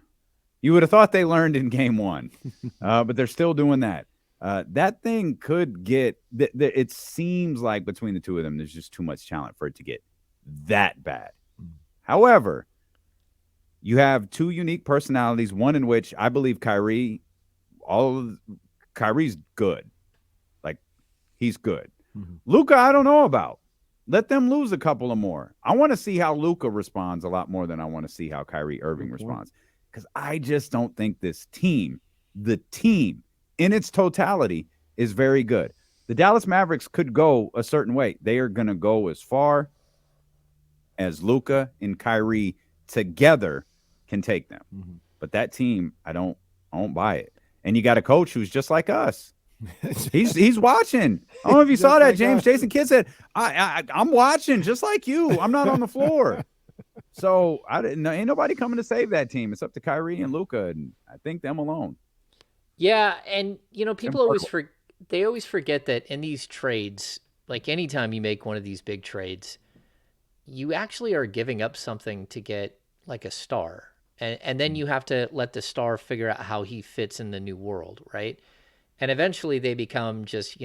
You would have thought they learned in game one, but they're still doing that. That thing could get it seems like between the two of them, there's just too much talent for it to get that bad. However, you have two unique personalities, one in which I believe Kyrie's good. Like, he's good. Luka, I don't know about. Let them lose a couple of more. I want to see how Luka responds a lot more than I want to see how Kyrie Irving responds. Because I just don't think this team, the team in its totality, is very good. The Dallas Mavericks could go a certain way. They are going to go as far as Luka and Kyrie together can take them. But that team, I don't buy it. And you got a coach who's just like us. He's watching. I don't know if you saw that, like James. Jason Kidd said, I'm watching just like you. I'm not on the floor. So ain't nobody coming to save that team. It's up to Kyrie and Luka, and I think them alone. Yeah, and people always forget that in these trades, like anytime you make one of these big trades, you actually are giving up something to get like a star. And then you have to let the star figure out how he fits in the new world, right? And eventually they become just,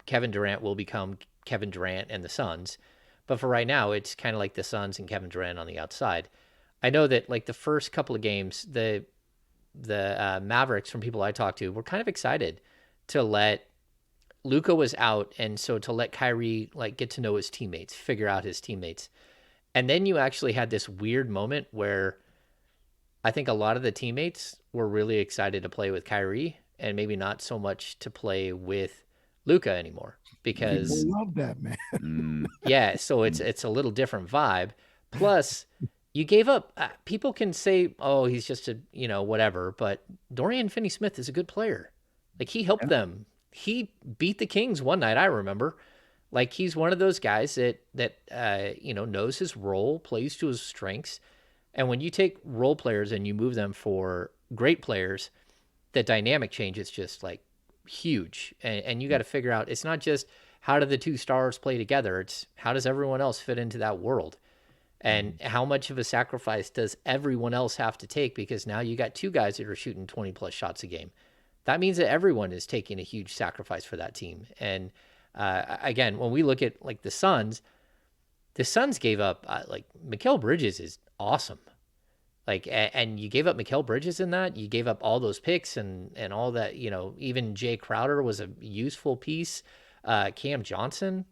Kevin Durant will become Kevin Durant and the Suns. But for right now, it's kind of like the Suns and Kevin Durant on the outside. I know that like the first couple of games, the Mavericks, from people I talked to, were kind of excited to let Luka was out, and so to let Kyrie like get to know his teammates, figure out his teammates. And then you actually had this weird moment where I think a lot of the teammates were really excited to play with Kyrie and maybe not so much to play with Luka anymore, because people love that, man. Yeah, so it's a little different vibe. Plus, you gave up. People can say, "Oh, he's just a whatever," but Dorian Finney-Smith is a good player. Like, he helped them. He beat the Kings one night. I remember. Like, he's one of those guys that knows his role, plays to his strengths. And when you take role players and you move them for great players, the dynamic change is just like huge. And you got to figure out, it's not just how do the two stars play together, it's how does everyone else fit into that world, and how much of a sacrifice does everyone else have to take, because now you got two guys that are shooting 20 plus shots a game. That means that everyone is taking a huge sacrifice for that team. And Again, when we look at like the Suns gave up like Mikal Bridges is awesome. Like, and you gave up Mikal Bridges in that. You gave up all those picks and all that. Even Jay Crowder was a useful piece. Cam Johnson,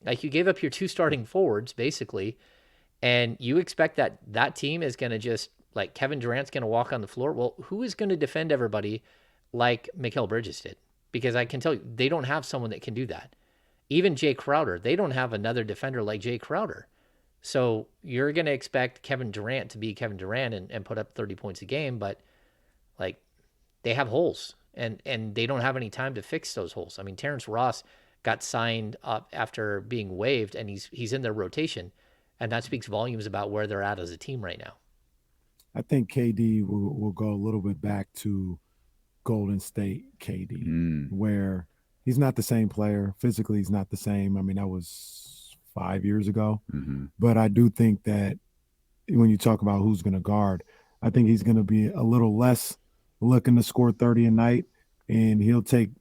like you gave up your two starting forwards basically, and you expect that team is going to just like Kevin Durant's going to walk on the floor. Well, who is going to defend everybody like Mikal Bridges did? Because I can tell you, they don't have someone that can do that. Even Jay Crowder, they don't have another defender like Jay Crowder. So you're going to expect Kevin Durant to be Kevin Durant and put up 30 points a game, but like they have holes and they don't have any time to fix those holes. I mean, Terrence Ross got signed up after being waived and he's in their rotation. And that speaks volumes about where they're at as a team right now. I think KD will go a little bit back to Golden State KD, where he's not the same player. Physically, he's not the same. I mean, that was 5 years ago. But I do think that when you talk about who's going to guard, I think he's going to be a little less looking to score 30 a night, and he'll take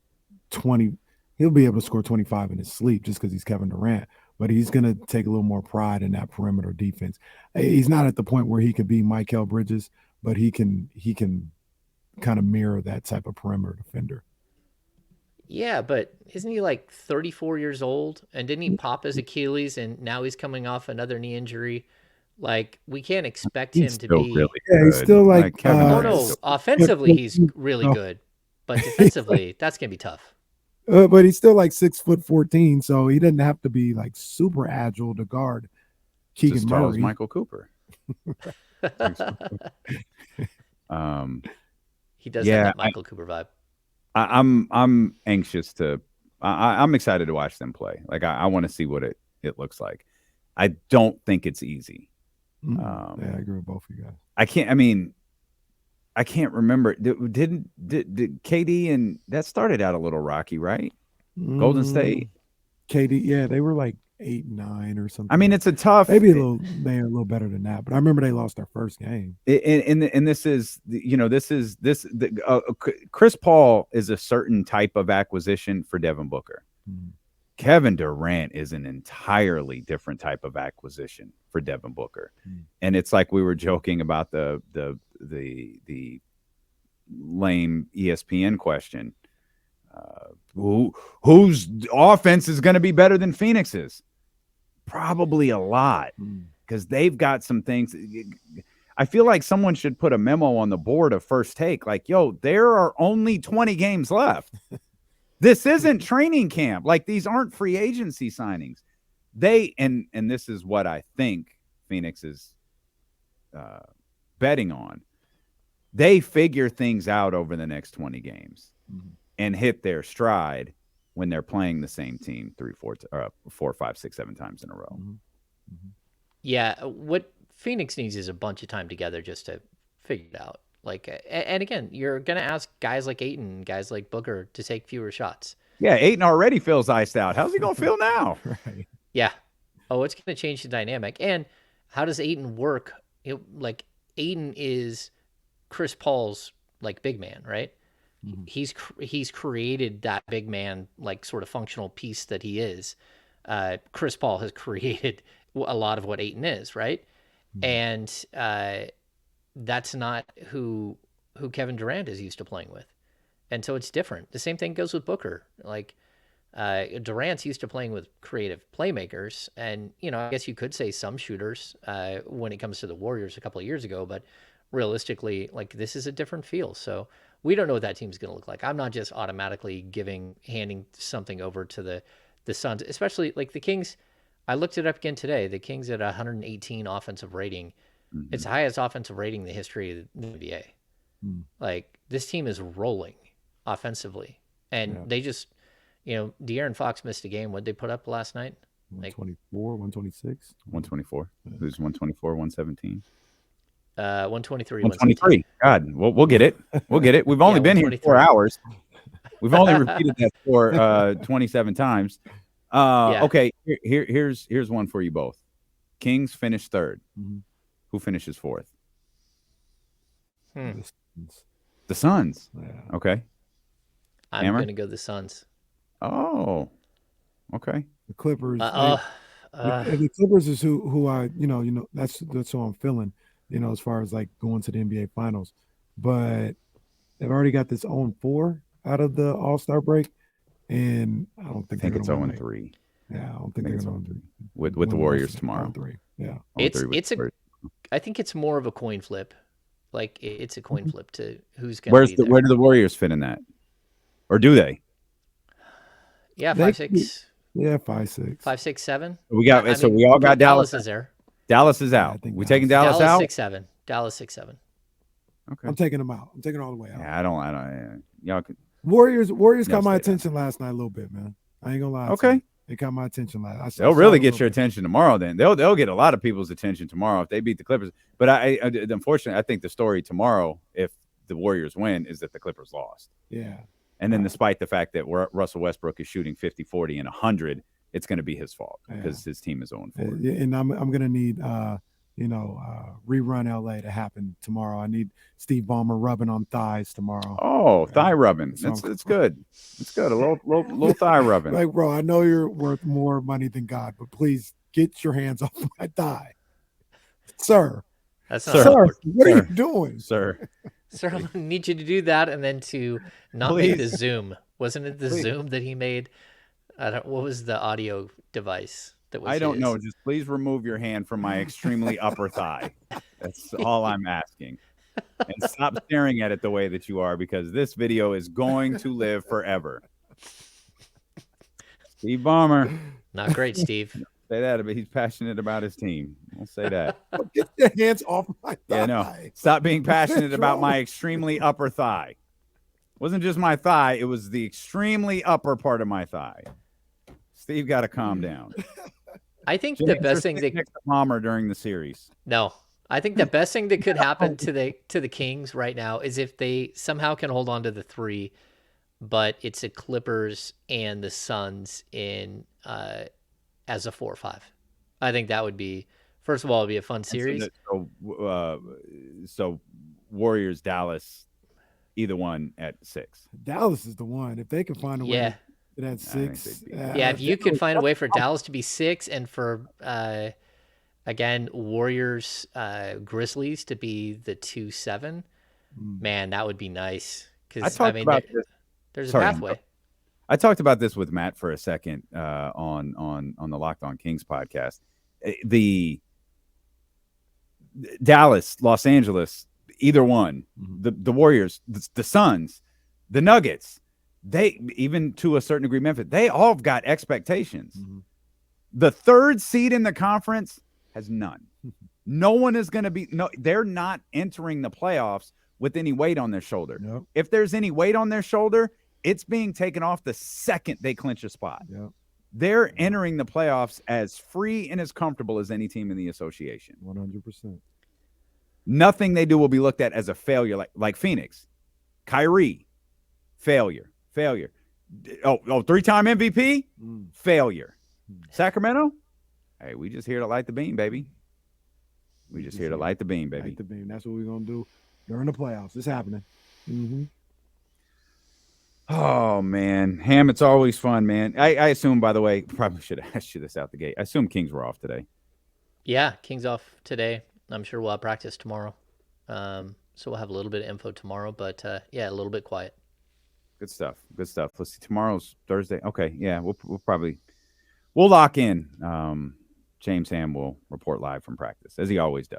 20. He'll be able to score 25 in his sleep just because he's Kevin Durant. But he's going to take a little more pride in that perimeter defense. He's not at the point where he could be Mikal Bridges, but he can kind of mirror that type of perimeter defender. Yeah, but isn't he like 34 years old? And didn't he pop his Achilles and now he's coming off another knee injury? Like, we can't expect He's him to still be. really Yeah, he's good. still like Kevin Oh, Durant. no. Offensively, he's really good. But defensively, that's going to be tough. But he's still like 6'14", so he doesn't have to be like super agile to guard Keegan As tall as Murray. Michael Cooper. He does have that Michael Cooper vibe. I'm anxious to. I'm excited to watch them play. Like I want to see what it looks like. I don't think it's easy. Yeah, I agree with both of you guys. I can't remember. Did KD and that started out a little rocky, right? Golden State. KD, yeah, they were like 8-9 or something. I mean, it's a tough. Maybe a little better than that, but I remember they lost their first game. And this is Chris Paul is a certain type of acquisition for Devin Booker. Kevin Durant is an entirely different type of acquisition for Devin Booker. And it's like we were joking about the lame ESPN question. Whose offense is going to be better than Phoenix's? Probably a lot, because they've got some things. I feel like someone should put a memo on the board of First Take, like, yo, there are only 20 games left. This isn't training camp. Like, these aren't free agency signings. And this is what I think Phoenix is betting on. They figure things out over the next 20 games and hit their stride when they're playing the same team 3, 4, 5, 6, 7 times in a row. Yeah, what Phoenix needs is a bunch of time together just to figure it out. Like, and again, you're gonna ask guys like Ayton, guys like Booker to take fewer shots. Yeah, Ayton already feels iced out. How's he gonna feel now? Right. Yeah. Oh, it's gonna change the dynamic. And how does Ayton work? Like, Ayton is Chris Paul's like big man, right? He's created that big man, like, sort of functional piece that he is. Chris Paul has created a lot of what Ayton is, right? And that's not who Kevin Durant is used to playing with, and so it's different. The same thing goes with Booker. Like, Durant's used to playing with creative playmakers, and I guess you could say some shooters when it comes to the Warriors a couple of years ago, but realistically, like, this is a different feel. So we don't know what that team's going to look like. I'm not just automatically handing something over to the Suns, especially like the Kings. I looked it up again today. The Kings at 118 offensive rating. It's the highest offensive rating in the history of the NBA. Like, this team is rolling offensively, and they just, De'Aaron Fox missed a game. What did they put up last night? 124, 126, 124. Who's 124, 117? 123. 123. God, we'll get it. We'll get it. We've only been here 4 hours. We've only repeated that score 27 times. Okay, here's one for you both. Kings finished third. Who finishes fourth? The Suns. Yeah. Okay. I'm going to go the Suns. Oh. Okay. The Clippers. Uh, The Clippers is who I that's who I'm feeling. As far as like going to the NBA Finals, but they've already got this 0-4 out of the All-Star break, and I don't I think they're think going it's to win. 0-3. Yeah, I don't I think think they're it's going to 0-3 with the Warriors tomorrow. 0-3. Yeah. 0-3 with the Warriors. I think it's more of a coin flip. Like it's a coin flip to who's going to Where be there. do the Warriors fit in that? Or do they? Yeah, They 5, 6, Yeah, 5-6. 5, 6, 7. We got I so mean, we all got Dallas. Dallas is there. Dallas is Yeah, I out. think We taking Dallas Dallas out? 6-7. Dallas 6-7. Okay. I'm taking them out. I'm taking all the way out. Yeah, I don't. Y'all could. Warriors Y'all caught my stay down. attention last night a little bit, man. I ain't gonna lie. Okay. They caught my attention last. I They'll saw really it a get little your bit. attention tomorrow. Then they'll get a lot of people's attention tomorrow if they beat the Clippers. But I unfortunately, I think the story tomorrow, if the Warriors win, is that the Clippers lost. Yeah. And then, despite the fact that Russell Westbrook is shooting 50, 40, and 100, it's going to be his fault because his team is 0-4. And I'm gonna need rerun LA to happen tomorrow. I need Steve Ballmer rubbing on thighs tomorrow. Oh, thigh rubbing. So It's good. It's good. A little thigh rubbing. Like, bro, I know you're worth more money than God, but please get your hands off my thigh, sir. That's not Sir, awkward. what are you doing, Sir? Sir, I'm gonna need you to do that, and then to not make the Zoom. Wasn't it the Zoom that he made? What was the audio device that was? I don't his? know. Just please remove your hand from my extremely upper thigh. That's all I'm asking. And stop staring at it the way that you are, because this video is going to live forever. Steve Ballmer. Not great, Steve. Say that, but he's passionate about his team. I'll say that. Get your hands off my thigh. Yeah, no. Stop being passionate about my extremely upper thigh. It wasn't just my thigh. It was the extremely upper part of my thigh. Steve got to calm down. I think the best thing that next to Palmer during the series. No, I think the best thing that could happen to the Kings right now is if they somehow can hold on to the 3, but it's the Clippers and the Suns in as a 4-5. I think that would be, first of all, it'd be a fun series. So Warriors, Dallas, either one at 6. Dallas is the one. If they can find a way Yeah. to that 6. Yeah, if you could find a way for Dallas to be 6 and for again Warriors Grizzlies to be the 2-7, man, that would be nice. Because I mean, there's a pathway. I talked about this with Matt for a second on the Locked On Kings podcast. The Dallas, Los Angeles, either one, the Warriors, the Suns, the Nuggets, they, even to a certain degree, Memphis, they all have got expectations. The 3rd seed in the conference has none. No one is going to be, they're not entering the playoffs with any weight on their shoulder. Yep. If there's any weight on their shoulder, it's being taken off the second they clinch a spot. Yep. They're entering the playoffs as free and as comfortable as any team in the association. 100%. Nothing they do will be looked at as a failure, like Phoenix. Kyrie, failure. Oh, 3-time MVP? Failure. Sacramento? Hey, we just here to light the beam, baby. We just here to light the beam, baby. Light the beam. That's what we're going to do during the playoffs. It's happening. Oh, man. Ham, it's always fun, man. I assume, by the way, probably should have asked you this out the gate. I assume Kings were off today. Yeah, Kings off today. I'm sure we'll have practice tomorrow. So we'll have a little bit of info tomorrow, but yeah, a little bit quiet. Good stuff. Let's see. Tomorrow's Thursday. Okay, yeah, we'll lock in. James Ham will report live from practice, as he always does.